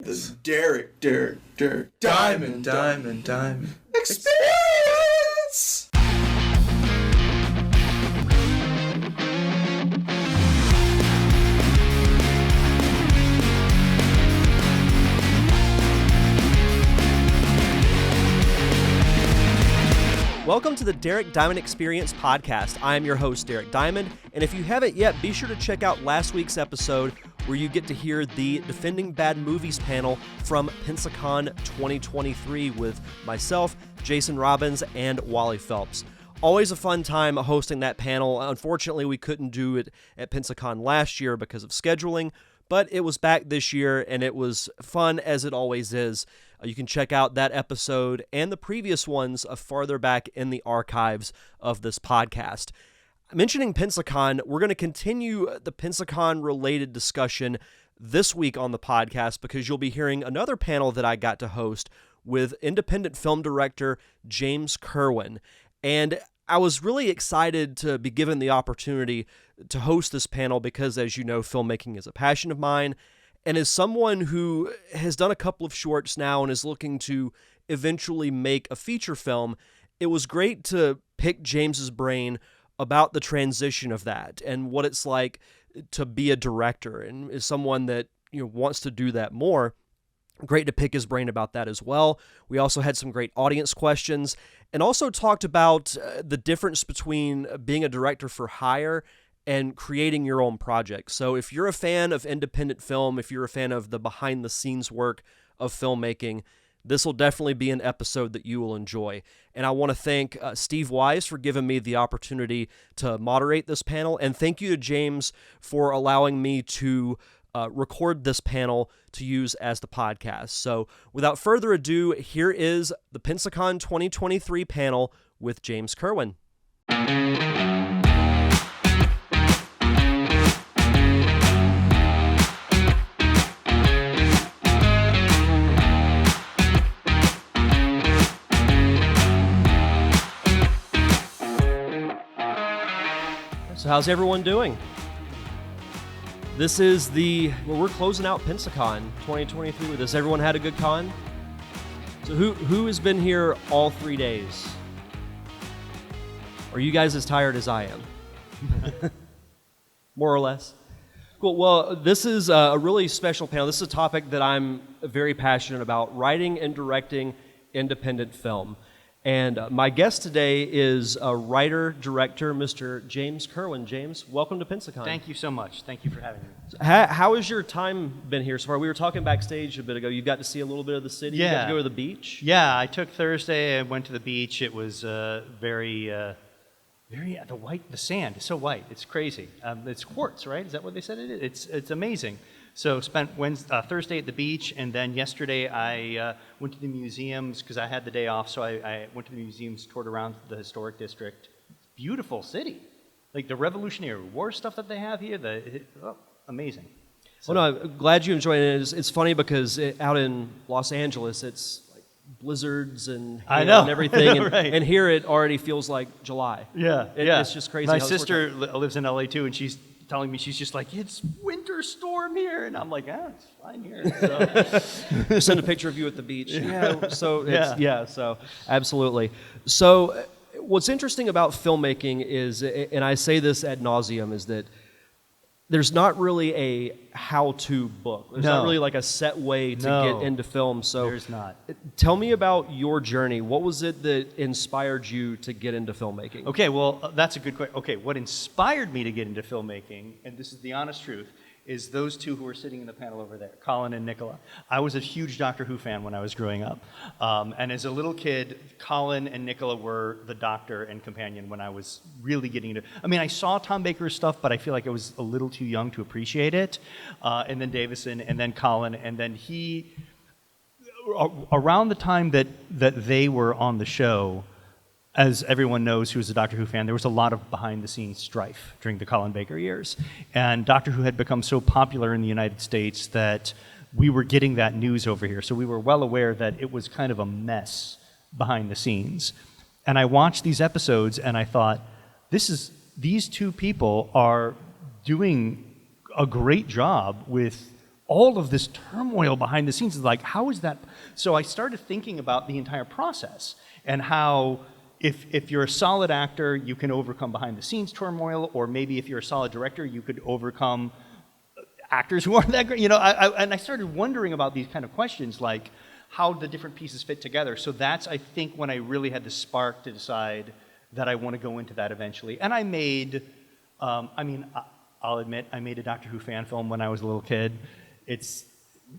the Derek Diamond Experience! Welcome to the Derek Diamond Experience podcast. I am your host, Derek Diamond, and if you haven't yet, be sure to check out last week's episode where you get to hear the Defending Bad Movies panel from Pensacon 2023 with myself, Jason Robbins, and Wally Phelps. Always a fun time hosting that panel. Unfortunately, we couldn't do it at Pensacon last year because of scheduling, but it was back this year, and it was fun as it always is. You can check out that episode and the previous ones farther back in the archives of this podcast. Mentioning Pensacon, we're going to continue the Pensacon-related discussion this week on the podcast because you'll be hearing another panel that I got to host with independent film director James Kerwin. And I was really excited to be given the opportunity to host this panel because, as you know, filmmaking is a passion of mine. And as someone who has done a couple of shorts now and is looking to eventually make a feature film, it was great to pick James's brain about the transition of that and what it's like to be a director, and as someone that wants to do that more. Great to pick his brain about that as well. We also had some great audience questions and also talked about the difference between being a director for hire and creating your own project. So if you're a fan of independent film, if you're a fan of the behind-the-scenes work of filmmaking, this will definitely be an episode that you will enjoy. And I want to thank Steve Wise for giving me the opportunity to moderate this panel, and thank you to James for allowing me to record this panel to use as the podcast. So without further ado, here is the Pensacon 2023 panel with James Kerwin. So how's everyone doing? This is we're closing out Pensacon 2023 with this. Everyone had a good con? So who has been here all 3 days? Are you guys as tired as I am? More or less? Cool. Well, this is a really special panel. This is a topic that I'm very passionate about, writing and directing independent film. And my guest today is a writer-director, Mr. James Kerwin. James, welcome to Pensacon. Thank you so much. Thank you for having me. How has your time been here so far? We were talking backstage a bit ago. You got to see a little bit of the city. Yeah. You got to go to the beach. Yeah, I took Thursday. I went to the beach. It was very the sand is so white. It's crazy. It's quartz, right? Is that what they said it is? It's amazing. So spent Thursday at the beach, and then yesterday I went to the museums because I had the day off. So I went to the museums, toured around the historic district. Beautiful city, like the Revolutionary War stuff that they have here. Amazing. So. Well, no, I'm glad you enjoyed it. It's funny because out in Los Angeles, it's like blizzards and hail and everything, and, right. And here it already feels like July. Yeah, it's just crazy. My sister lives in LA too, and she's telling me, she's just like, it's winter storm here, and I'm like, it's fine here. So. Send a picture of you at the beach. Yeah. So yeah. Absolutely. So what's interesting about filmmaking is, and I say this ad nauseum, is that there's not really a how-to book. There's not really like a set way to get into film. So there's not. Tell me about your journey. What was it that inspired you to get into filmmaking? Okay, well, that's a good question. Okay, what inspired me to get into filmmaking, and this is the honest truth, is those two who are sitting in the panel over there, Colin and Nicola. I was a huge Doctor Who fan when I was growing up. And as a little kid, Colin and Nicola were the doctor and companion when I was really getting into... I mean, I saw Tom Baker's stuff, but I feel like I was a little too young to appreciate it. And then Davison, and then Colin, and then he... Around the time that they were on the show, as everyone knows who's a Doctor Who fan, there was a lot of behind-the-scenes strife during the Colin Baker years. And Doctor Who had become so popular in the United States that we were getting that news over here. So we were well aware that it was kind of a mess behind the scenes. And I watched these episodes and I thought, these two people are doing a great job with all of this turmoil behind the scenes is like, how is that? So I started thinking about the entire process and how if you're a solid actor, you can overcome behind the scenes turmoil, or maybe if you're a solid director, you could overcome actors who aren't that great. You know, and I started wondering about these kind of questions, like how the different pieces fit together. So that's, I think, when I really had the spark to decide that I want to go into that eventually. And I made, I'll admit, I made a Doctor Who fan film when I was a little kid.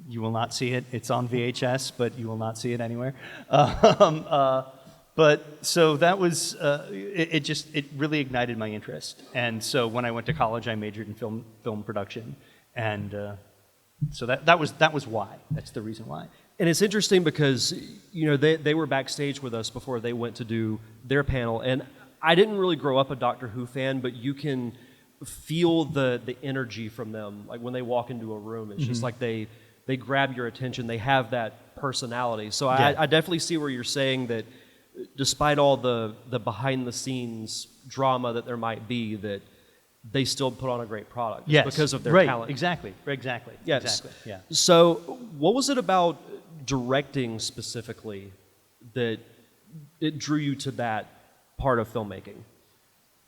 You will not see it. It's on VHS, but you will not see it anywhere. But so that was, it really ignited my interest. And so when I went to college, I majored in film production. And so that was why. That's the reason why. And it's interesting because, you know, they were backstage with us before they went to do their panel. And I didn't really grow up a Doctor Who fan, but you can feel the energy from them. Like when they walk into a room, it's just like they grab your attention. They have that personality. So Yeah. I definitely see where you're saying that despite all the behind-the-scenes drama that there might be, that they still put on a great product just because of their talent. Exactly. Yes. Exactly. Yeah. So what was it about directing specifically that it drew you to that part of filmmaking?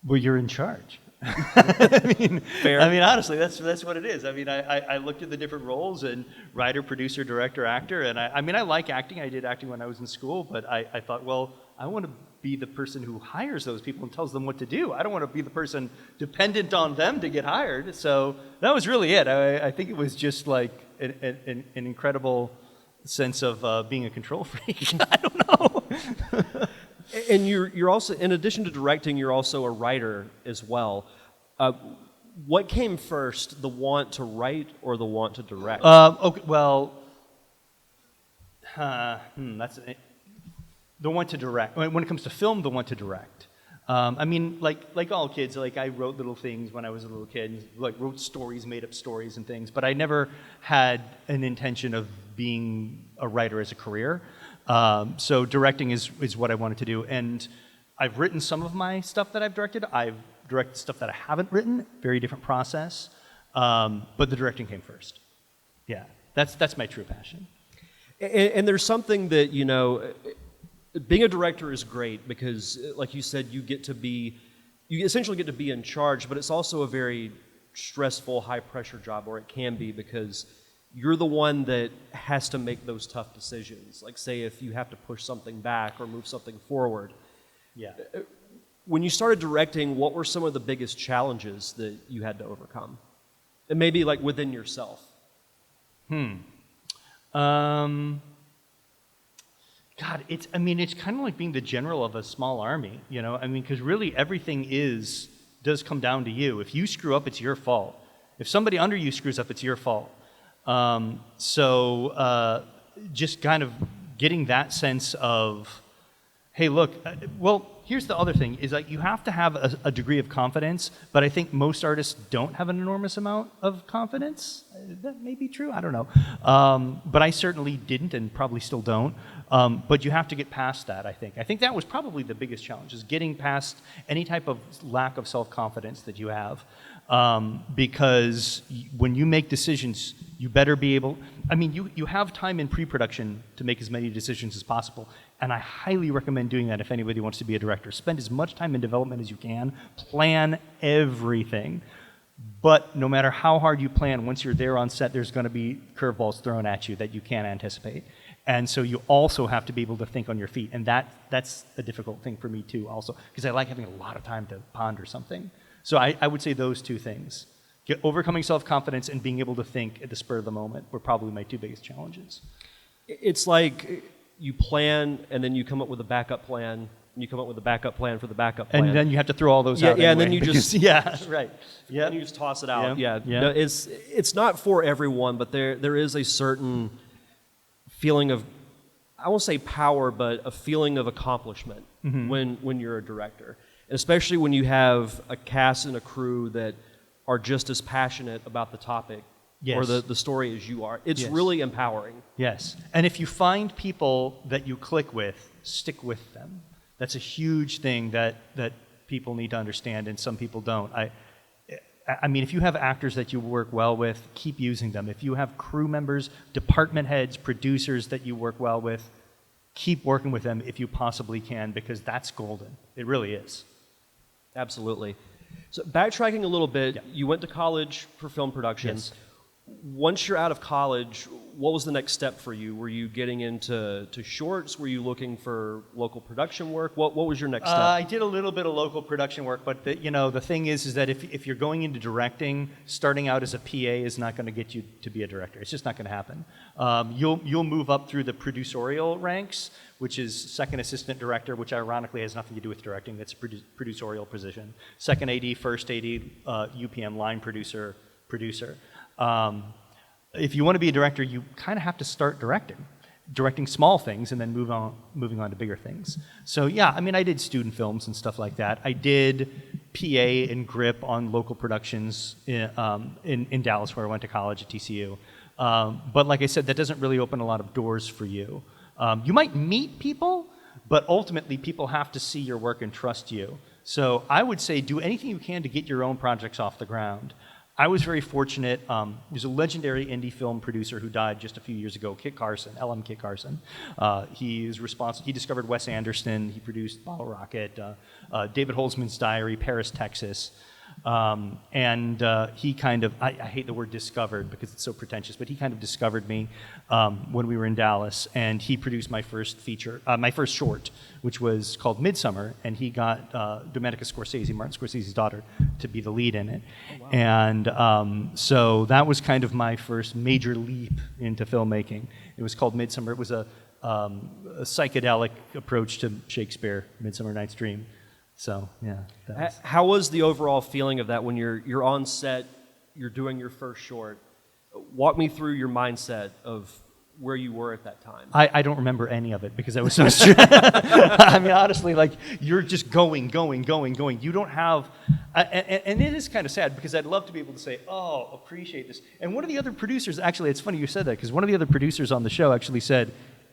Well, you're in charge. Fair. I mean, honestly, that's what it is. I mean, I looked at the different roles and writer, producer, director, actor, and I like acting. I did acting when I was in school, but I thought, well, I want to be the person who hires those people and tells them what to do. I don't want to be the person dependent on them to get hired. So that was really it. I think it was just like an incredible sense of being a control freak. I don't know. And you're also, in addition to directing, you're also a writer as well. What came first, the want to write or the want to direct? Okay, well, that's the want to direct. When it comes to film, the want to direct. I mean, like all kids, like I wrote little things when I was a little kid, like wrote stories, made up stories and things, but I never had an intention of being a writer as a career. So directing is what I wanted to do, and I've written some of my stuff that I've directed. I've directed stuff that I haven't written, very different process, but the directing came first. Yeah, that's my true passion. And there's something that, you know, being a director is great because, like you said, you essentially get to be in charge, but it's also a very stressful, high-pressure job, or it can be, because you're the one that has to make those tough decisions. Like, say, if you have to push something back or move something forward. Yeah. When you started directing, what were some of the biggest challenges that you had to overcome? And maybe, like, within yourself. God, it's kind of like being the general of a small army, you know? I mean, because really everything does come down to you. If you screw up, it's your fault. If somebody under you screws up, it's your fault. Just kind of getting that sense of, hey, look, well, here's the other thing, is like you have to have a degree of confidence, but I think most artists don't have an enormous amount of confidence. That may be true, I don't know. But I certainly didn't and probably still don't. But you have to get past that, I think. I think that was probably the biggest challenge, is getting past any type of lack of self-confidence that you have. Because when you make decisions, you better be able, you have time in pre-production to make as many decisions as possible, and I highly recommend doing that if anybody wants to be a director. Spend as much time in development as you can, plan everything, but no matter how hard you plan, once you're there on set, there's going to be curveballs thrown at you that you can't anticipate. And so you also have to be able to think on your feet, and that's a difficult thing for me too also, because I like having a lot of time to ponder something. So I would say those two things. Overcoming self-confidence and being able to think at the spur of the moment were probably my two biggest challenges. It's like you plan, and then you come up with a backup plan, and you come up with a backup plan for the backup plan. And then you have to throw all those out. Yeah, anyway, and then you just... Yeah, right. Yeah. And you just toss it out. Yeah. No, it's not for everyone, but there is a certain feeling of, I won't say power, but a feeling of accomplishment when you're a director. And especially when you have a cast and a crew that are just as passionate about the topic or the story as you are. It's really empowering. Yes. And if you find people that you click with, stick with them. That's a huge thing that people need to understand, and some people don't. I mean, if you have actors that you work well with, keep using them. If you have crew members, department heads, producers that you work well with, keep working with them if you possibly can, because that's golden. It really is. Absolutely. So backtracking a little bit, Yeah. you went to college for film production. Yes. Once you're out of college, what was the next step for you? Were you getting into shorts? Were you looking for local production work? What was your next step? I did a little bit of local production work, but the thing is that if you're going into directing, starting out as a PA is not going to get you to be a director. It's just not going to happen. You'll move up through the producerial ranks, which is second assistant director, which ironically has nothing to do with directing. That's a producerial position. Second AD, first AD, UPM, line producer. If you want to be a director, you kind of have to start directing small things and then moving on to bigger things. So yeah, I mean, I did student films and stuff like that. I did PA and grip on local productions in Dallas, where I went to college at TCU. But like I said, that doesn't really open a lot of doors for you. You might meet people, but ultimately people have to see your work and trust you. So I would say do anything you can to get your own projects off the ground. I was very fortunate. There's a legendary indie film producer who died just a few years ago, Kit Carson, LM Kit Carson. He discovered Wes Anderson. He produced Bottle Rocket, David Holzman's Diary, Paris, Texas. And he kind of, I hate the word discovered because it's so pretentious, but he kind of discovered me when we were in Dallas, and he produced my first short, which was called Midsummer, and he got Domenica Scorsese, Martin Scorsese's daughter, to be the lead in it. Oh, wow. And so that was kind of my first major leap into filmmaking. It was called Midsummer. It was a psychedelic approach to Shakespeare, Midsummer Night's Dream. So yeah. How was the overall feeling of that when you're on set, you're doing your first short? Walk me through your mindset of where you were at that time. I don't remember any of it because I was so stressed. I mean, honestly, like you're just going. You don't have, and it is kind of sad because I'd love to be able to say, oh, appreciate this. And one of the other producers, actually, it's funny you said that because one of the other producers on the show actually said,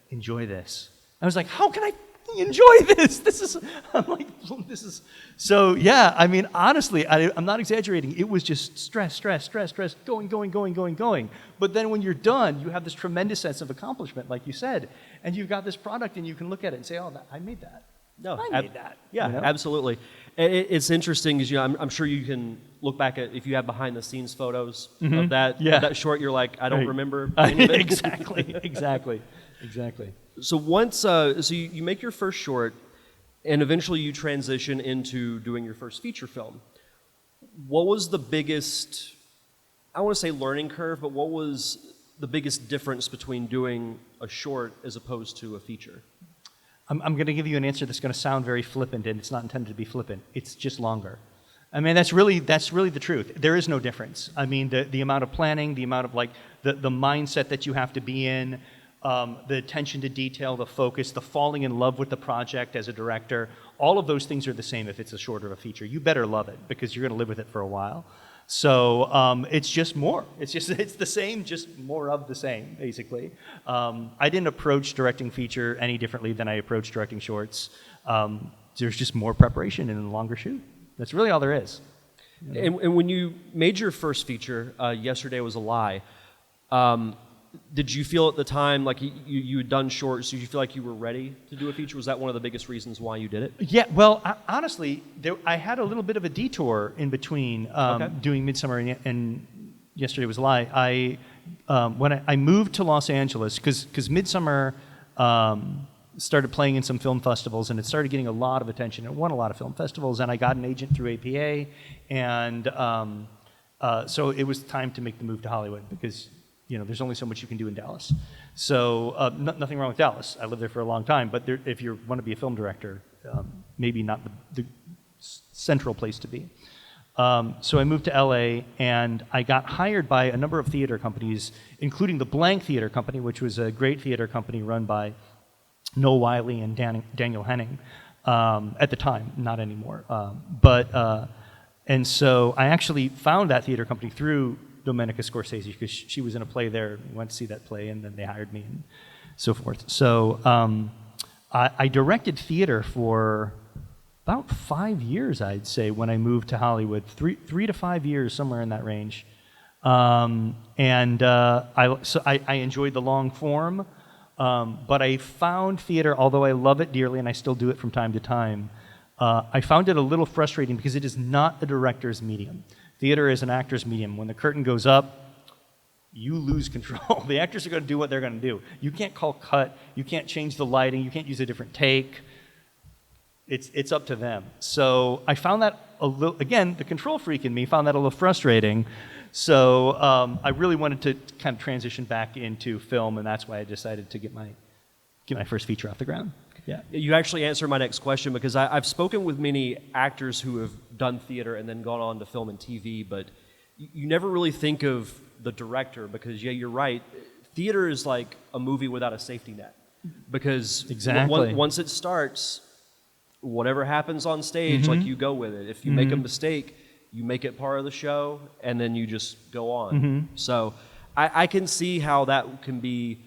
enjoy this. I was like, how can I enjoy this? I'm like, this is, so yeah, I mean, honestly, I'm not exaggerating. It was just stress, going. But then when you're done, you have this tremendous sense of accomplishment, like you said, and you've got this product and you can look at it and say, oh, I made that. No, I made that. Yeah, you know? Absolutely. It's interesting because I'm sure you can look back at if you have behind the scenes photos of that short. You're like, I don't remember any of it. Exactly. So once, so you make your first short, and eventually you transition into doing your first feature film. What was the biggest, I don't want to say learning curve, but what was the biggest difference between doing a short as opposed to a feature? I'm going to give you an answer that's going to sound very flippant, and it's not intended to be flippant. It's just longer. I mean, that's really the truth. There is no difference. I mean, the amount of planning, the amount of the mindset that you have to be in, the attention to detail, the focus, the falling in love with the project as a director, all of those things are the same if it's a short or a feature. You better love it because you're going to live with it for a while. So it's just more. It's the same, just more of the same, basically. I didn't approach directing feature any differently than I approached directing shorts. There's just more preparation and a longer shoot. That's really all there is. You know? And when you made your first feature, Yesterday Was a Lie, did you feel at the time like you had done shorts, did you feel like you were ready to do a feature? Was that one of the biggest reasons why you did it? Yeah, well, honestly, I had a little bit of a detour in between doing Midsummer and Yesterday Was a Lie. When I moved to Los Angeles, because Midsummer started playing in some film festivals, and it started getting a lot of attention. It won a lot of film festivals, and I got an agent through APA, and so it was time to make the move to Hollywood because there's only so much you can do in Dallas. So nothing wrong with Dallas. I lived there for a long time, but if you want to be a film director, maybe not the central place to be. So I moved to LA, and I got hired by a number of theater companies, including the Blank Theater Company, which was a great theater company run by Noel Wiley and Daniel Henning at the time, not anymore. And so I actually found that theater company through Domenica Scorsese because she was in a play there. We went to see that play, and then they hired me and so forth. So I directed theater for about 5 years, I'd say, when I moved to Hollywood. 3 to 5 years, somewhere in that range. I enjoyed the long form, but I found theater, although I love it dearly and I still do it from time to time, I found it a little frustrating because it is not a director's medium. Theater is an actor's medium. When the curtain goes up, you lose control. The actors are going to do what they're going to do. You can't call cut. You can't change the lighting. You can't use a different take. It's up to them. So I found that a little, again, the control freak in me found that a little frustrating. So I really wanted to kind of transition back into film, and that's why I decided to get my first feature off the ground. Yeah. You actually answered my next question, because I've spoken with many actors who have done theater and then gone on to film and TV, but you never really think of the director, because, yeah, you're right. Theater is like a movie without a safety net, because exactly. Once it starts, whatever happens on stage, like, you go with it. If you make a mistake, you make it part of the show, and then you just go on. So I can see how that can be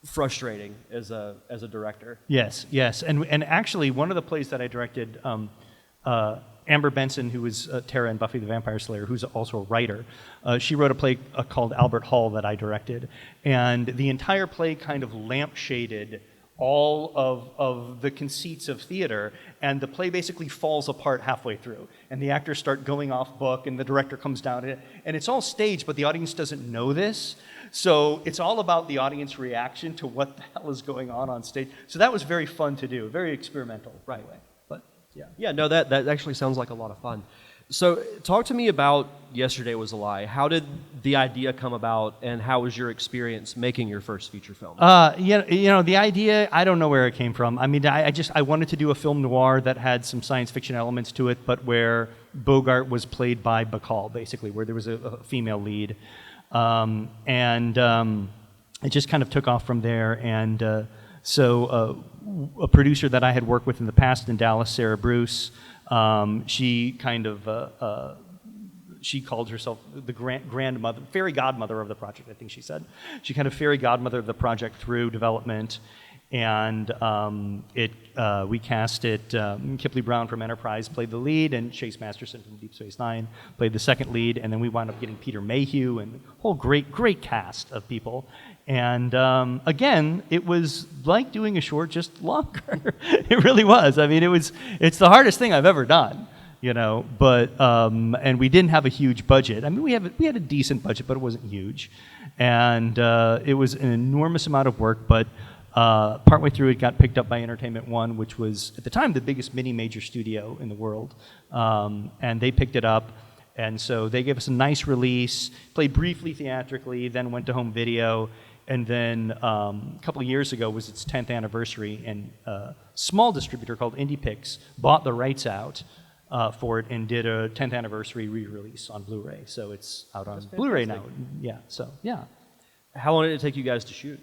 frustrating as a director. Yes. And actually, one of the plays that I directed, Amber Benson, who was Tara in Buffy the Vampire Slayer, who's also a writer, she wrote a play called Albert Hall that I directed. And the entire play kind of lampshaded all of the conceits of theater, and the play basically falls apart halfway through. And the actors start going off book, and the director comes down to it. And it's all staged, but the audience doesn't know this. So it's all about the audience reaction to what the hell is going on stage. So that was very fun to do, very experimental, right? But yeah. Yeah, no, that actually sounds like a lot of fun. So talk to me about Yesterday Was a Lie. How did the idea come about, and how was your experience making your first feature film? The idea, I don't know where it came from. I mean, I wanted to do a film noir that had some science fiction elements to it, but where Bogart was played by Bacall, basically, where there was a female lead. It just kind of took off from there. And so a producer that I had worked with in the past in Dallas, Sarah Bruce, she kind of she called herself the grandmother, fairy godmother of the project, I think she said. She kind of fairy godmother of the project through development, and we cast it. Kipley Brown from Enterprise played the lead, and Chase Masterson from Deep Space Nine played the second lead, and then we wound up getting Peter Mayhew and a whole great cast of people. And again, it was like doing a short, just longer. It really was. I mean, it's the hardest thing I've ever done, But and we didn't have a huge budget. I mean, we had a decent budget, but it wasn't huge, and it was an enormous amount of work. But partway through, it got picked up by Entertainment One, which was at the time the biggest mini-major studio in the world, and they picked it up. And so they gave us a nice release. Played briefly theatrically, then went to home video. And then a couple of years ago was its 10th anniversary, and a small distributor called IndiePix bought the rights out for it and did a 10th anniversary re-release on Blu-ray. So it's out on Blu-ray now. Yeah, so yeah. How long did it take you guys to shoot?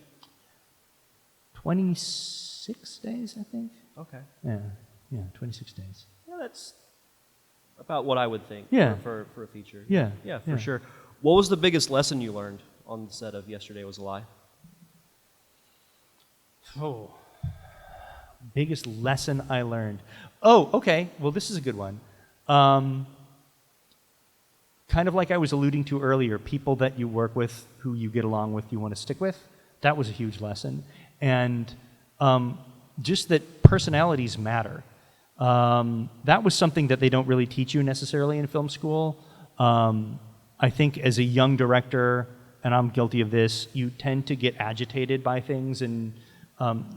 26 days, I think. Okay. Yeah, 26 days. Yeah, that's about what I would think for a feature. Yeah. Yeah, for sure. What was the biggest lesson you learned on the set of Yesterday Was a Lie? Oh, biggest lesson I learned. Oh, okay. Well, this is a good one. Kind of like I was alluding to earlier, people that you work with, who you get along with, you want to stick with. That was a huge lesson. And just that personalities matter. That was something that they don't really teach you necessarily in film school. I think as a young director, and I'm guilty of this, you tend to get agitated by things, and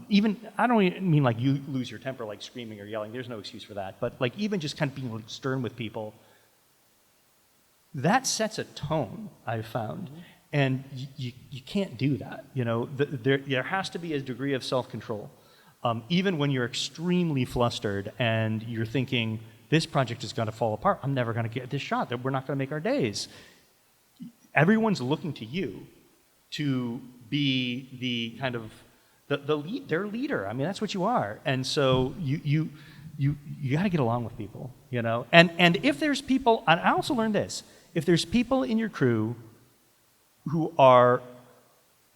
even, I don't even mean like you lose your temper, like screaming or yelling, there's no excuse for that, but like even just kind of being stern with people, that sets a tone, I've found, and you can't do that, there has to be a degree of self-control, even when you're extremely flustered and you're thinking, this project is going to fall apart, I'm never going to get this shot, we're not going to make our days. Everyone's looking to you to be the kind of their leader. I mean, that's what you are. And so you got to get along with people, And if there's people, and I also learned this, if there's people in your crew who are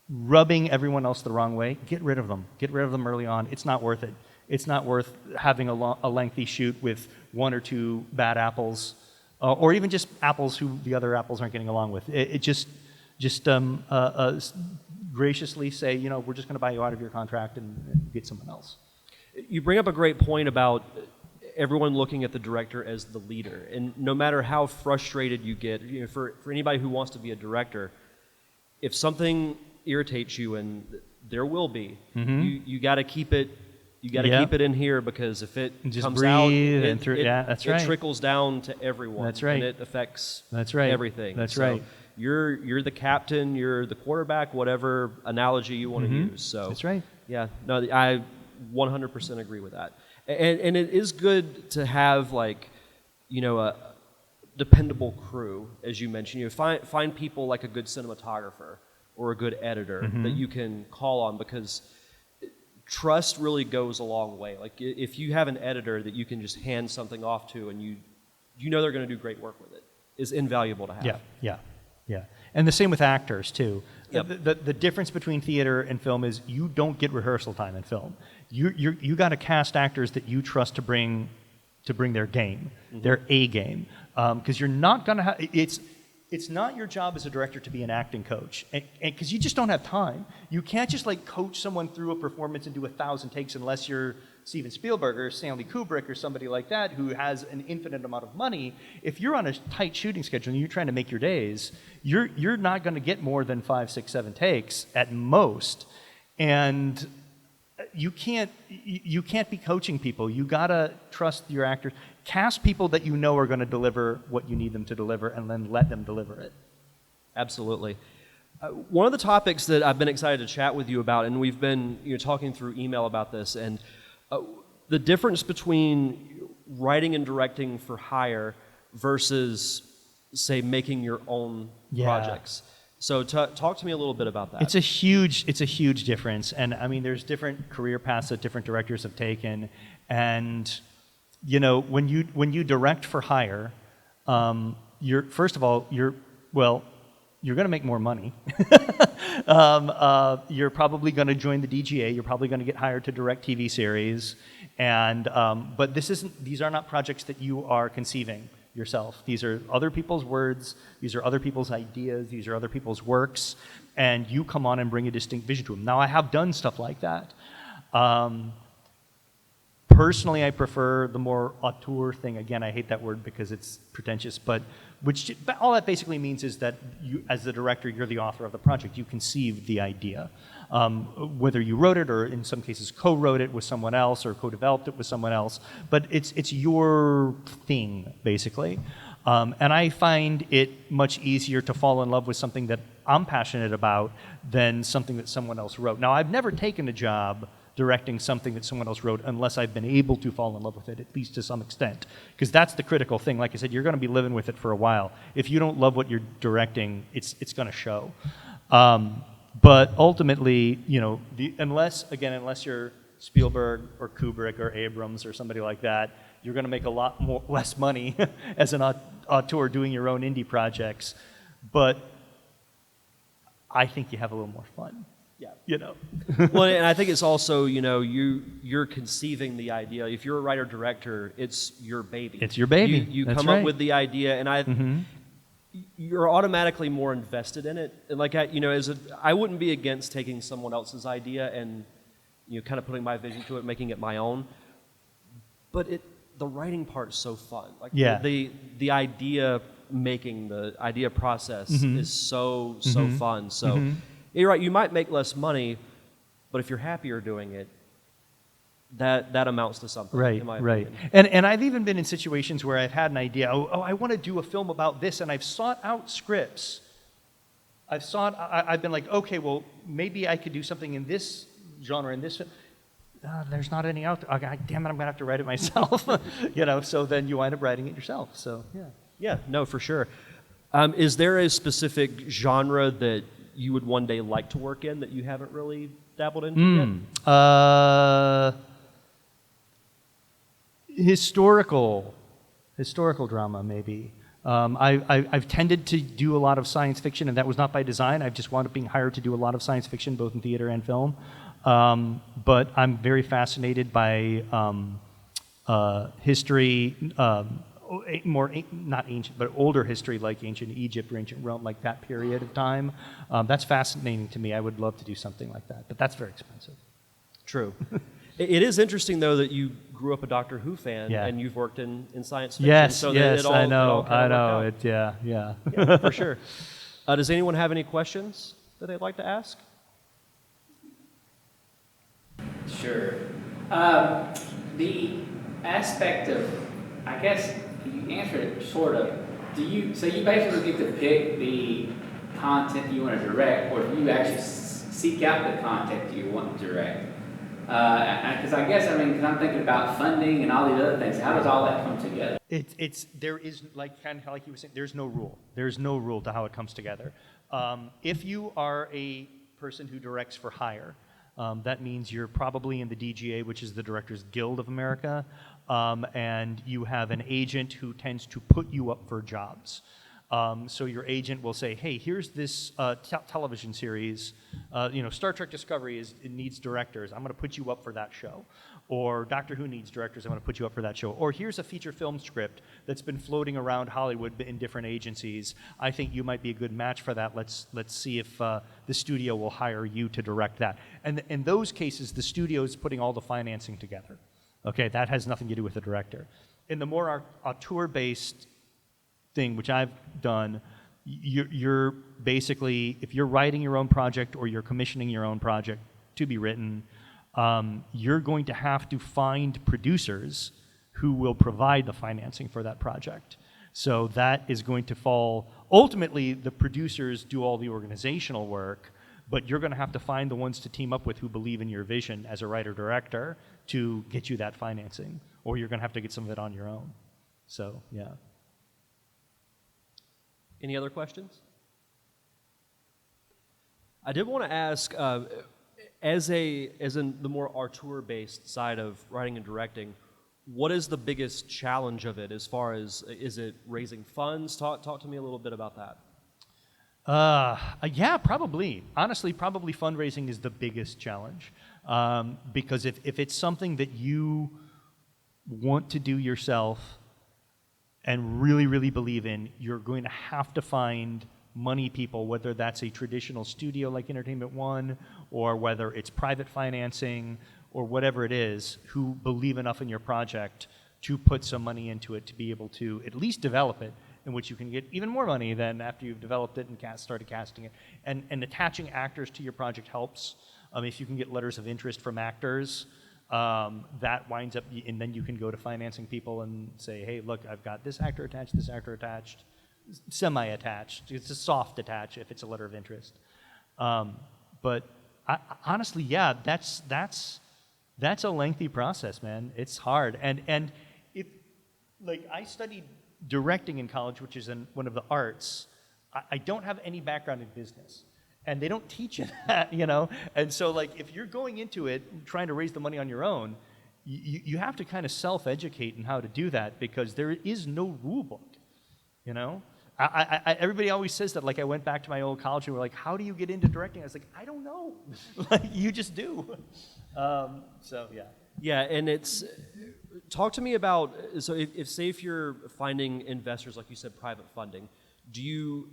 rubbing everyone else the wrong way, get rid of them. Get rid of them early on. It's not worth it. it's not worth having a lengthy shoot with one or two bad apples, or even just apples who the other apples aren't getting along with. It just graciously say, we're just going to buy you out of your contract and get someone else. You bring up a great point about everyone looking at the director as the leader, and no matter how frustrated you get, for anybody who wants to be a director, if something irritates you, and there will be, you got to keep it. You got to keep it in here, because if it just comes breathe out, that's right. It trickles down to everyone. That's right. And it affects everything. That's right. You're the captain, you're the quarterback, whatever analogy you want to use. So that's right. Yeah, no, I 100% agree with that. And it is good to have a dependable crew, as you mentioned. Find people like a good cinematographer or a good editor that you can call on, because trust really goes a long way. Like, if you have an editor that you can just hand something off to, and you know they're going to do great work with it, is invaluable to have. Yeah. And the same with actors too. Yep. The difference between theater and film is you don't get rehearsal time in film. You got to cast actors that you trust to bring their game, their A game, because you're not going to have It's not your job as a director to be an acting coach, because you just don't have time. You can't just coach someone through a performance and do 1,000 takes unless you're Steven Spielberg or Stanley Kubrick or somebody like that who has an infinite amount of money. If you're on a tight shooting schedule and you're trying to make your days, you're not going to get more than 5, 6, 7 takes at most, and you can't be coaching people. You gotta trust your actors. Cast people that you know are going to deliver what you need them to deliver, and then let them deliver it. Absolutely. One of the topics that I've been excited to chat with you about, and we've been talking through email about this, and the difference between writing and directing for hire versus, say, making your own projects. So talk to me a little bit about that. It's a huge difference, and I mean, there's different career paths that different directors have taken, and when you direct for hire, you're going to make more money. You're probably going to join the DGA. You're probably going to get hired to direct TV series, but these are not projects that you are conceiving yourself. These are other people's words. These are other people's ideas. These are other people's works, and you come on and bring a distinct vision to them. Now, I have done stuff like that. Personally, I prefer the more auteur thing. Again, I hate that word because it's pretentious, but all that basically means is that you, as the director, you're the author of the project. You conceived the idea. Whether you wrote it or in some cases co-wrote it with someone else or co-developed it with someone else, but it's your thing, basically. And I find it much easier to fall in love with something that I'm passionate about than something that someone else wrote. Now, I've never taken a job directing something that someone else wrote unless I've been able to fall in love with it, at least to some extent. Because that's the critical thing. Like I said, you're going to be living with it for a while. If you don't love what you're directing, it's going to show. But ultimately, unless you're Spielberg or Kubrick or Abrams or somebody like that, you're going to make a lot less money as an auteur doing your own indie projects. But I think you have a little more fun. Well, and I think it's also, you're conceiving the idea. If you're a writer-director, it's your baby. It's your baby. You come up with the idea, and you're automatically more invested in it. And I wouldn't be against taking someone else's idea and kind of putting my vision to it, making it my own. But the writing part's so fun. The idea making, the idea process is so fun. So. You're right, you might make less money, but if you're happier doing it, that amounts to something, in my opinion. And I've even been in situations where I've had an idea, I want to do a film about this, and I've sought out scripts. I've been like, okay, well, maybe I could do something in this genre, in this film. There's not any out there. Oh, God damn it, I'm going to have to write it myself. So then you wind up writing it yourself. So, Yeah, no, for sure. Is there a specific genre that you would one day like to work in that you haven't really dabbled into yet? Historical drama, maybe. I've tended to do a lot of science fiction, and that was not by design. I've just wound up being hired to do a lot of science fiction, both in theater and film. But I'm very fascinated by history, not ancient, but older history like ancient Egypt or ancient Rome, like that period of time. That's fascinating to me. I would love to do something like that, but that's very expensive. True. It is interesting, though, that you grew up a Doctor Who fan and you've worked in science fiction. Yes, so yes, I know. Yeah, for sure. Does anyone have any questions that they'd like to ask? Sure. The aspect of, I guess, you answered it sort of. So you basically get to pick the content you want to direct, or do you actually seek out the content you want to direct? Because I guess, because I'm thinking about funding and all these other things. How does all that come together? There is, kind of like you were saying, there's no rule. There's no rule to how it comes together. If you are a person who directs for hire, that means you're probably in the DGA, which is the Directors Guild of America, and you have an agent who tends to put you up for jobs. So your agent will say, hey, here's this television series, Star Trek Discovery it needs directors. I'm going to put you up for that show. Or Doctor Who needs directors. I'm going to put you up for that show. Or here's a feature film script that's been floating around Hollywood in different agencies. I think you might be a good match for that. Let's see if the studio will hire you to direct that. And in those cases, the studio is putting all the financing together. Okay, that has nothing to do with the director. In the more auteur-based thing, which I've done, you're basically, if you're writing your own project or you're commissioning your own project to be written, you're going to have to find producers who will provide the financing for that project. So that is going to fall, ultimately the producers do all the organizational work, but you're going to have to find the ones to team up with who believe in your vision as a writer-director to get you that financing, or you're going to have to get some of it on your own. So, yeah. Any other questions? I did want to ask, as in the more auteur-based side of writing and directing, what is the biggest challenge of it as far as, is it raising funds? Talk to me a little bit about that. Yeah, probably. Honestly, probably fundraising is the biggest challenge. Because if it's something that you want to do yourself and really, really believe in, you're going to have to find money people, whether that's a traditional studio like Entertainment One, or whether it's private financing, or whatever it is, who believe enough in your project to put some money into it to be able to at least develop it, in which you can get even more money than after you've developed it and started casting it. And attaching actors to your project helps. If you can get letters of interest from actors, that winds up, and then you can go to financing people and say, hey, look, I've got this actor attached, semi-attached. It's a soft attach if it's a letter of interest. But honestly, yeah, that's a lengthy process, man. It's hard. And if, like, I studied directing in college, which is in one of the arts. I don't have any background in business. And they don't teach you that, And so, like, if you're going into it trying to raise the money on your own, you have to kind of self-educate in how to do that, because there is no rule book, everybody always says that. Like, I went back to my old college and we're like, how do you get into directing? I was like, I don't know. Like, you just do. So, yeah. Yeah, and it's, talk to me about, so if you're finding investors, like you said, private funding, do you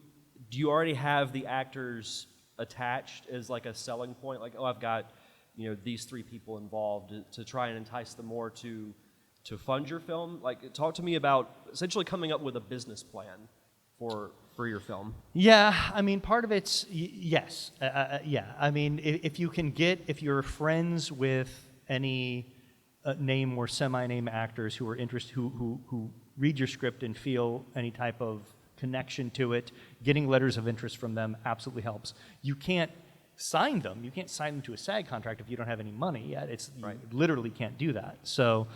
already have the actors attached as like a selling point? Like, oh, I've got, these 3 people involved to try and entice them more to fund your film? Like, talk to me about essentially coming up with a business plan for your film. Yeah, part of it's, yes. Yeah, if you're friends with any name or semi-name actors who are interested, who read your script and feel any type of connection to it, getting letters of interest from them absolutely helps. You can't sign them. You can't sign them to a SAG contract if you don't have any money yet. Right. You literally can't do that. So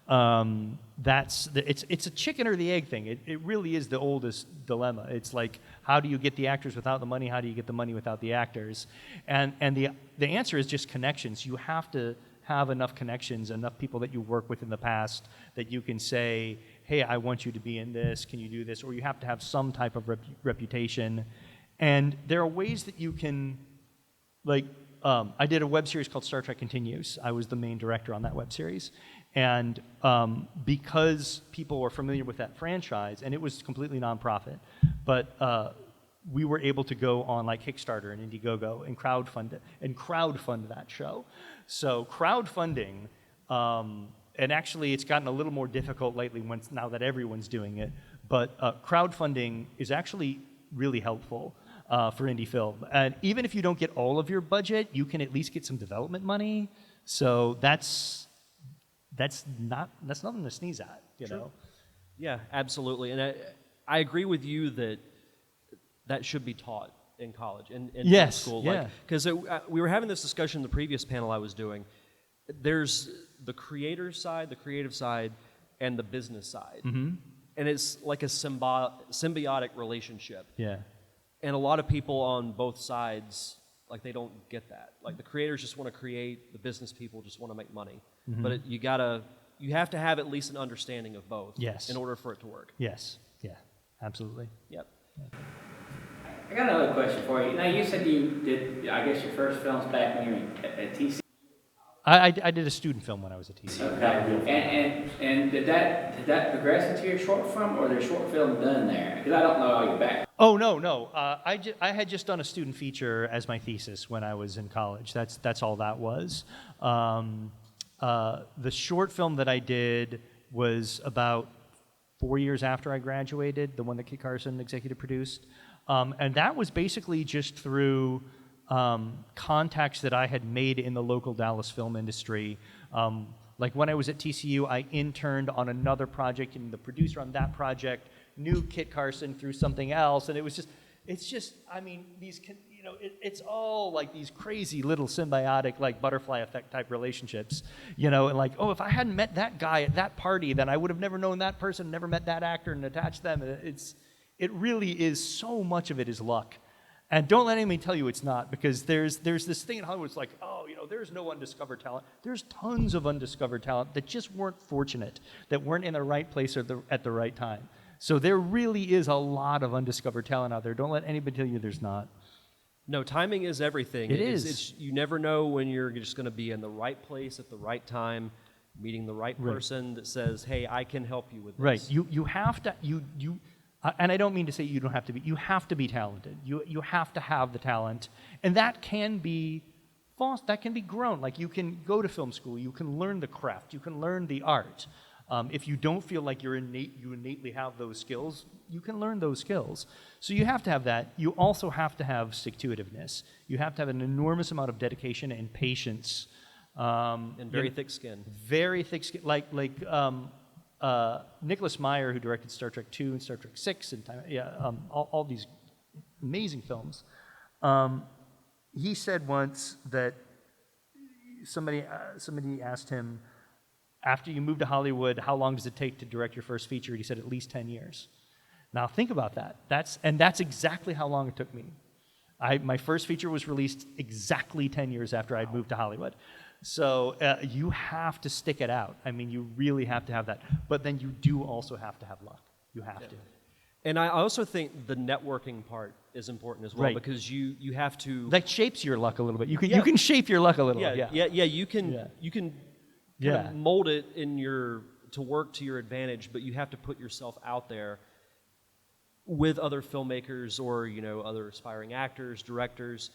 it's a chicken or the egg thing. It really is the oldest dilemma. It's like, how do you get the actors without the money? How do you get the money without the actors? And the answer is just connections. You have to have enough connections, enough people that you work with in the past that you can say, hey, I want you to be in this, can you do this? Or you have to have some type of reputation. And there are ways that you can, like, I did a web series called Star Trek Continues. I was the main director on that web series. And because people were familiar with that franchise, and it was completely nonprofit, but we were able to go on like Kickstarter and Indiegogo and crowdfund that show. So crowdfunding, and actually it's gotten a little more difficult lately now that everyone's doing it, but crowdfunding is actually really helpful for indie film. And even if you don't get all of your budget, you can at least get some development money. So that's nothing to sneeze at, you know? Yeah, absolutely. And I agree with you that should be taught in college and in Yes, school. yeah. Because we were having this discussion in the previous panel I was doing. There's the creator side, the creative side, and the business side. Mm-hmm. And it's like a symbiotic relationship. Yeah. And a lot of people on both sides, like, they don't get that. Like, the creators just want to create, the business people just want to make money. Mm-hmm. But you have to have at least an understanding of both. Yes. In order for it to work. Yes. Yeah. Absolutely. Yep. I got another question for you. Now, you said you did, I guess, your first films back when you were at TC. I did a student film when I was at TC. Okay. And did that progress into your short film, or there's short film done there? Because I don't know all your back. Oh, no. I had just done a student feature as my thesis when I was in college. That's all that was. The short film that I did was about 4 years after I graduated, the one that Kit Carson executive produced. And that was basically just through contacts that I had made in the local Dallas film industry. Like when I was at TCU, I interned on another project, and the producer on that project knew Kit Carson through something else, and it's just, I mean, it's all like these crazy little symbiotic, like butterfly effect type relationships, and like, oh, if I hadn't met that guy at that party, then I would have never known that person, never met that actor and attached them. It really is, so much of it is luck. And don't let anybody tell you it's not, because there's this thing in Hollywood, it's like, oh, there's no undiscovered talent. There's tons of undiscovered talent that just weren't fortunate, that weren't in the right place or at the right time. So there really is a lot of undiscovered talent out there. Don't let anybody tell you there's not. No, timing is everything. It is. You never know when you're just going to be in the right place at the right time, meeting the right person that says, hey, I can help you with this. Right. You have to, and I don't mean to say you don't have to be, you have to be talented. You have to have the talent. And that can be that can be grown. Like, you can go to film school, you can learn the craft, you can learn the art. If you don't feel like you innately have those skills, you can learn those skills. So you have to have that. You also have to have stick-to-itiveness. You have to have an enormous amount of dedication and patience. And very thick skin. Very thick skin. Like Nicholas Meyer, who directed Star Trek II and Star Trek VI, and all these amazing films. He said once that somebody asked him, after you move to Hollywood, how long does it take to direct your first feature? He said at least 10 years. Now think about that. That's exactly how long it took me. My first feature was released exactly 10 years after I'd moved to Hollywood. So you have to stick it out. I mean, you really have to have that. But then you do also have to have luck. You have to. And I also think the networking part is important as well, right. Because you have to. That shapes your luck a little bit. You can shape your luck a little. You can kind of mold it to work to your advantage, but you have to put yourself out there with other filmmakers or other aspiring actors, directors,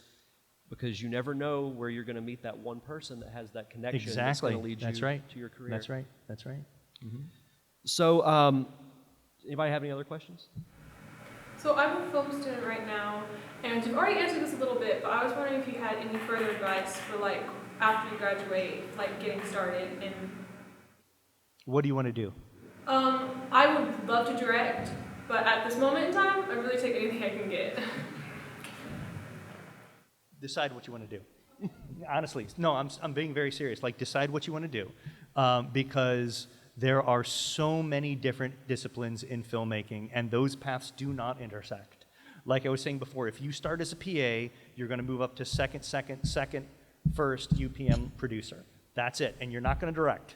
because you never know where you're going to meet that one person that has that connection that's going to lead you to your career. That's right. Mm-hmm. So, anybody have any other questions? So I'm a film student right now, and you've already answered this a little bit, but I was wondering if you had any further advice for, like, after you graduate, like, getting started in... What do you want to do? I would love to direct, but at this moment in time, I really take anything I can get. Decide what you want to do. Honestly, no, I'm being very serious. Like, decide what you want to do, because there are so many different disciplines in filmmaking, and those paths do not intersect. Like I was saying before, if you start as a PA, you're going to move up to second, first UPM producer. That's it, and you're not going to direct.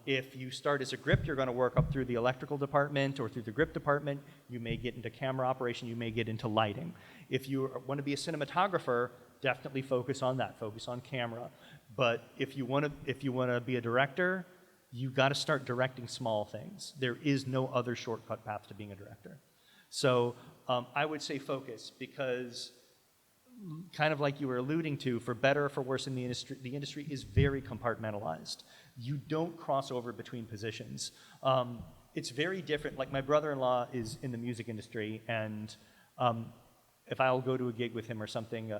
If you start as a grip, you're going to work up through the electrical department or through the grip department. You may get into camera operation. You may get into lighting. If you want to be a cinematographer, definitely focus on that. Focus on camera. But if you want to be a director, you got to start directing small things. There is no other shortcut path to being a director. So I would say focus, because kind of like you were alluding to, for better or for worse in the industry is very compartmentalized. You don't cross over between positions. It's very different. Like my brother-in-law is in the music industry, and if I'll go to a gig with him or something,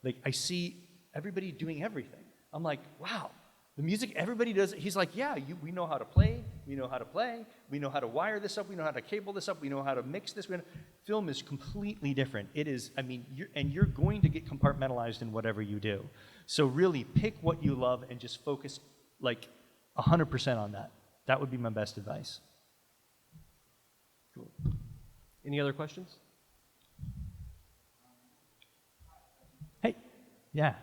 like I see everybody doing everything. I'm like, wow, the music, everybody does it. He's like, yeah, we know how to play, we know how to play, we know how to wire this up, we know how to cable this up, we know how to mix this. Film is completely different. It is, I mean, you're going to get compartmentalized in whatever you do. So really pick what you love and just focus like 100% on that. That would be my best advice. Cool. Any other questions? Hey, yeah,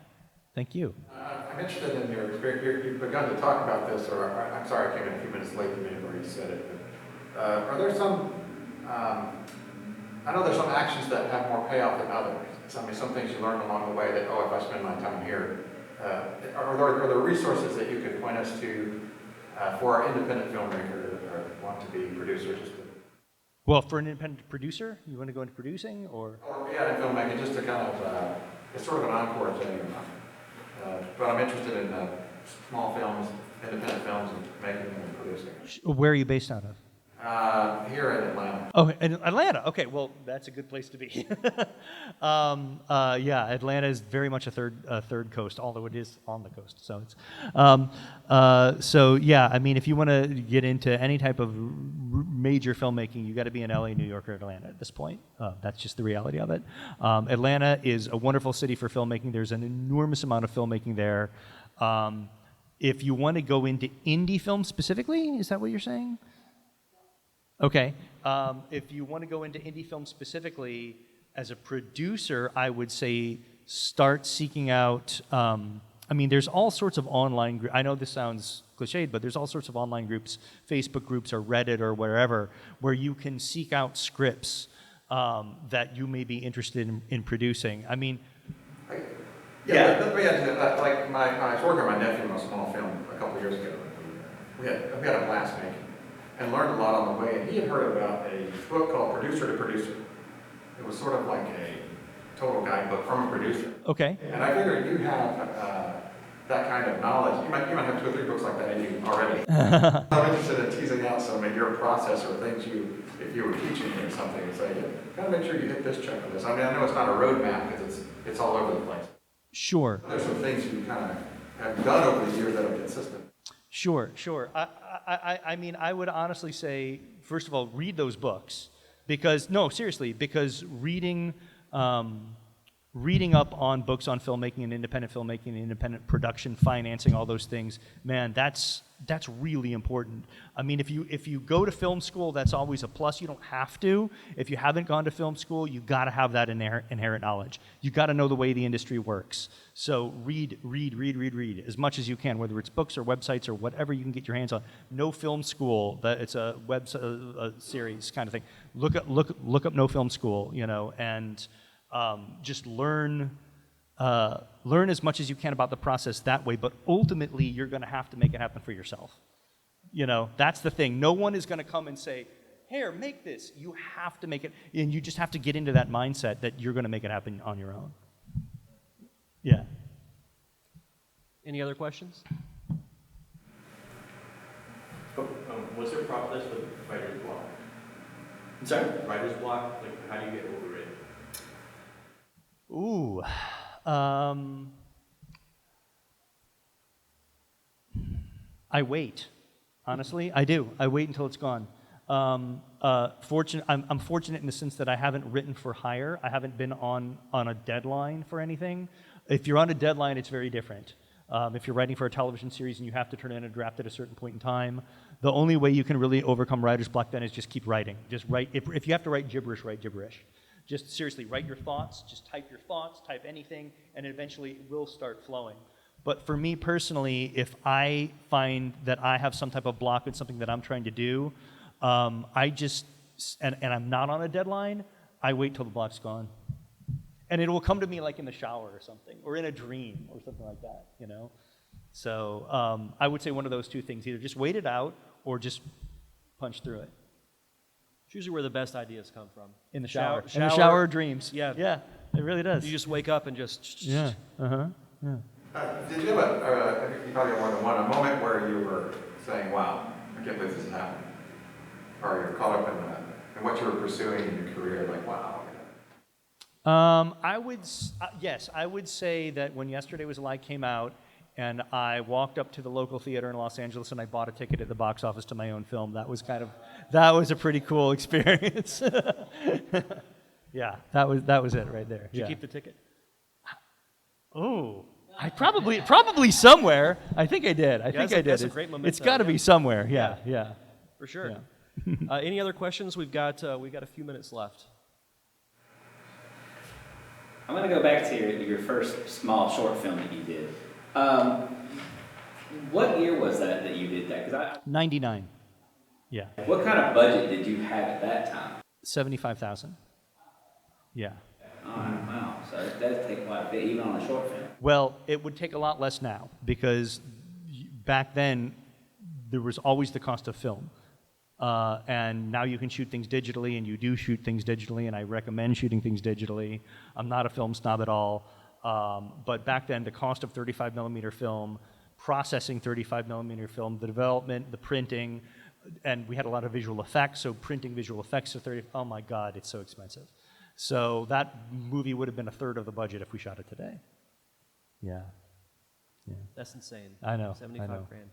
thank you. I'm interested in your experience. You've begun to talk about this, or I'm sorry, I came in a few minutes late. You may have already said it. But, are there some? I know there's some actions that have more payoff than others. Some things you learn along the way that, oh, if I spend my time here, are there resources that you could point us to for our independent filmmaker or want to be producer? Well, for an independent producer, you want to go into producing, or? Yeah, in filmmaking, just to kind of, it's sort of an encore thing. But I'm interested in small films, independent films, and making them and producing. Where are you based out of? Here in Atlanta. Oh, in Atlanta. Okay, well, that's a good place to be. Yeah, Atlanta is very much a third coast, although it is on the coast. So it's so yeah. I mean, if you want to get into any type of major filmmaking, you got to be in LA, New York, or Atlanta at this point. That's just the reality of it. Atlanta is a wonderful city for filmmaking. There's an enormous amount of filmmaking there. If you want to go into indie film specifically, is that what you're saying? Okay. If you want to go into indie film specifically, as a producer, I would say start seeking out. I mean, there's all sorts of online groups. I know this sounds cliched, but there's all sorts of online groups, Facebook groups or Reddit or wherever, where you can seek out scripts that you may be interested in producing. I mean, Like I was working on my nephew on a small film a couple years ago. We had a blast making. And learned a lot on the way. And he had heard about a book called Producer to Producer. It was sort of like a total guidebook from a producer. Okay. And I figured you have that kind of knowledge. You might have 2 or 3 books like that in you already. I'm interested in teasing out some of your process or things if you were teaching me or something, and say, yeah, gotta make sure you hit this checklist. I mean, I know it's not a roadmap because it's all over the place. Sure. There's some things you kind of have done over the years that are consistent. Sure. I mean, I would honestly say, first of all, read those books, because reading up on books on filmmaking and independent production, financing, all those things, man, that's really important. I mean, if you go to film school, that's always a plus. You don't have to. If you haven't gone to film school, you got to have that inherent knowledge. You got to know the way the industry works. So read as much as you can, whether it's books or websites or whatever you can get your hands on. No Film School, it's a web series kind of thing. Look up No Film School, and just learn as much as you can about the process that way, but ultimately you're going to have to make it happen for yourself. That's the thing. No one is going to come and say, here, make this. You have to make it, and you just have to get into that mindset that you're going to make it happen on your own. Yeah. Any other questions? What's your process with writer's block? I'm sorry? Writer's block, like how do you get over it? Ooh. I wait. Honestly, I do. I wait until it's gone. I'm fortunate in the sense that I haven't written for hire. I haven't been on a deadline for anything. If you're on a deadline, it's very different. If you're writing for a television series and you have to turn in a draft at a certain point in time, the only way you can really overcome writer's block then is just keep writing. Just write. If you have to write gibberish, write gibberish. Just seriously, write your thoughts. Just type your thoughts, type anything, and eventually it will start flowing. But for me personally, if I find that I have some type of block in something that I'm trying to do, and I'm not on a deadline, I wait till the block's gone. And it will come to me like in the shower or something, or in a dream or something like that, you know? So I would say one of those two things, either just wait it out or just punch through it. It's usually where the best ideas come from. In the shower. In the shower of dreams. Yeah. Yeah, it really does. You just wake up and just... Yeah, uh-huh, yeah. Did you have you probably have more than one, a moment where you were saying, wow, I can't believe this is happening? Or you're caught up in what you were pursuing in your career, like, wow. Yes, I would say that when Yesterday Was a Lie came out, and I walked up to the local theater in Los Angeles and I bought a ticket at the box office to my own film. That was a pretty cool experience. Yeah, that was it right there. Did you keep the ticket? Oh, I probably somewhere. I think I did. I think I did. That's a great memento. It's got to be somewhere. Yeah. For sure. Yeah. Any other questions? We've got a few minutes left. I'm going to go back to your first small short film that you did. What year was that you did that? 'Cause 99. Yeah. What kind of budget did you have at that time? 75,000. Yeah. Oh, wow. So it does take quite a bit, even on a short film. Well, it would take a lot less now because back then there was always the cost of film. And now you can shoot things digitally, and you do shoot things digitally, and I recommend shooting things digitally. I'm not a film snob at all. But back then, the cost of 35 millimeter film, processing 35 millimeter film, the development, the printing, and we had a lot of visual effects, so printing visual effects to 30, oh my God, it's so expensive. So that movie would have been a third of the budget if we shot it today. Yeah. That's insane. I know. 75 I know. grand.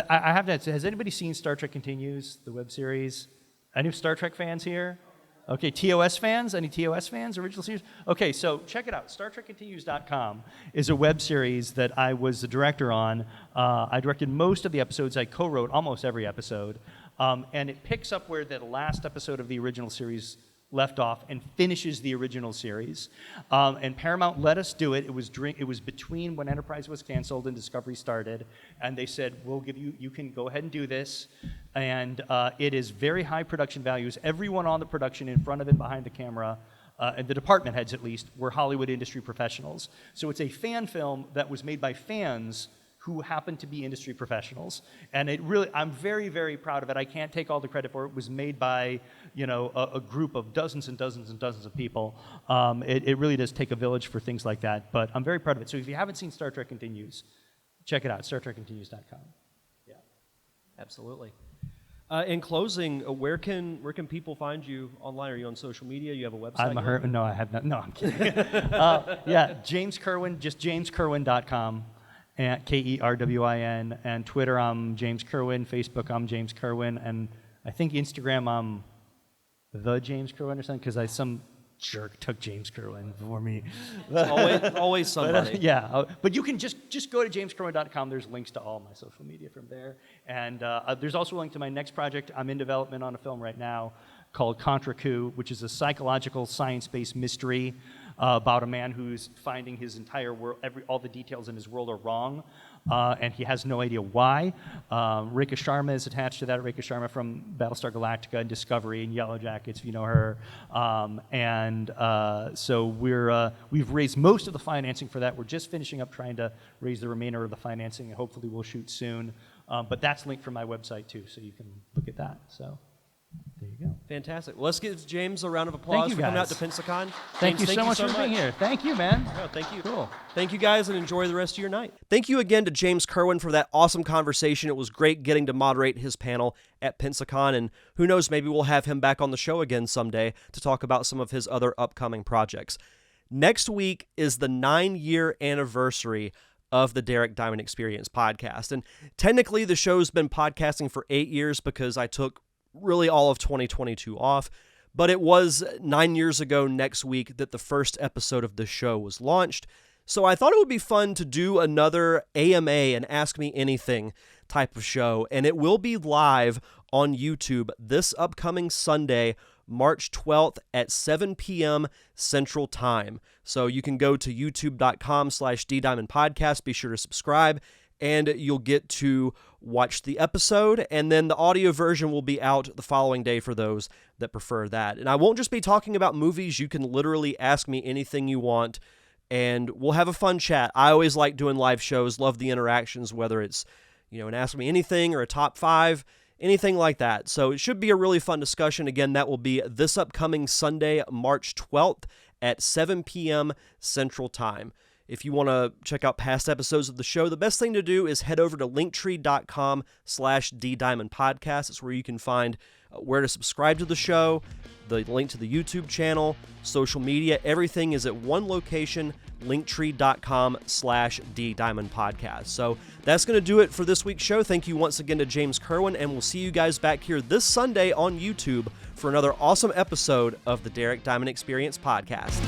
I have to say, has anybody seen Star Trek Continues, the web series? Any Star Trek fans here? Okay, TOS fans? Any TOS fans, original series? Okay, so check it out. StarTrekContinues.com is a web series that I was the director on. I directed most of the episodes. I co-wrote almost every episode. And it picks up where the last episode of the original series left off and finishes the original series. And Paramount let us do it. It was between when Enterprise was canceled and Discovery started, and they said, we'll give you can go ahead and do this. And it is very high production values. Everyone on the production, in front of and behind the camera, and the department heads at least, were Hollywood industry professionals. So it's a fan film that was made by fans who happen to be industry professionals. And I'm very, very proud of it. I can't take all the credit for it. It was made by, a group of dozens and dozens and dozens of people. It really does take a village for things like that, but I'm very proud of it. So if you haven't seen Star Trek Continues, check it out, StarTrekContinues.com. Yeah. Absolutely. In closing, where can people find you online? Are you on social media? You have a website? No, I have not. No, I'm kidding. James Kerwin, just jameskerwin.com. At Kerwin, and Twitter I'm James Kerwin, Facebook I'm James Kerwin, and I think Instagram I'm the James Kerwin or something, because some jerk took James Kerwin for me. always somebody. But you can just go to jameskerwin.com. There's links to all my social media from there, and there's also a link to my next project. I'm in development on a film right now called Contra Coup, which is a psychological science-based mystery about a man who's finding his entire world, all the details in his world are wrong, and he has no idea why. Rekha Sharma is attached to that. Rekha Sharma from Battlestar Galactica and Discovery and Yellow Jackets, if you know her. So we've raised most of the financing for that. We're just finishing up trying to raise the remainder of the financing, and hopefully we'll shoot soon. But that's linked from my website too, so you can look at that. So there you go. Fantastic. Well, let's give James a round of applause for coming out to Pensacon. Thank you so much for being here. Thank you, man. No, thank you. Cool. Thank you, guys, and enjoy the rest of your night. Thank you again to James Kerwin for that awesome conversation. It was great getting to moderate his panel at Pensacon, and who knows, maybe we'll have him back on the show again someday to talk about some of his other upcoming projects. Next week is the 9-year anniversary of the Derek Diamond Experience podcast, and technically the show's been podcasting for 8 years because I took really all of 2022 off, but it was 9 years ago next week that the first episode of the show was launched, so I thought it would be fun to do another AMA and Ask Me Anything type of show, and it will be live on YouTube this upcoming Sunday, March 12th at 7 p.m. Central Time. So you can go to youtube.com/DDiamondPodcast, be sure to subscribe, and you'll get to watch the episode, and then the audio version will be out the following day for those that prefer that. And I won't just be talking about movies. You can literally ask me anything you want, and we'll have a fun chat. I always like doing live shows, love the interactions, whether it's, an Ask Me Anything or a Top 5, anything like that. So it should be a really fun discussion. Again, that will be this upcoming Sunday, March 12th at 7 p.m. Central Time. If you want to check out past episodes of the show, the best thing to do is head over to linktree.com/DDiamondPodcast. It's where you can find where to subscribe to the show, the link to the YouTube channel, social media. Everything is at one location, linktree.com/DDiamondPodcast. So that's going to do it for this week's show. Thank you once again to James Kerwin, and we'll see you guys back here this Sunday on YouTube for another awesome episode of the Derek Diamond Experience podcast.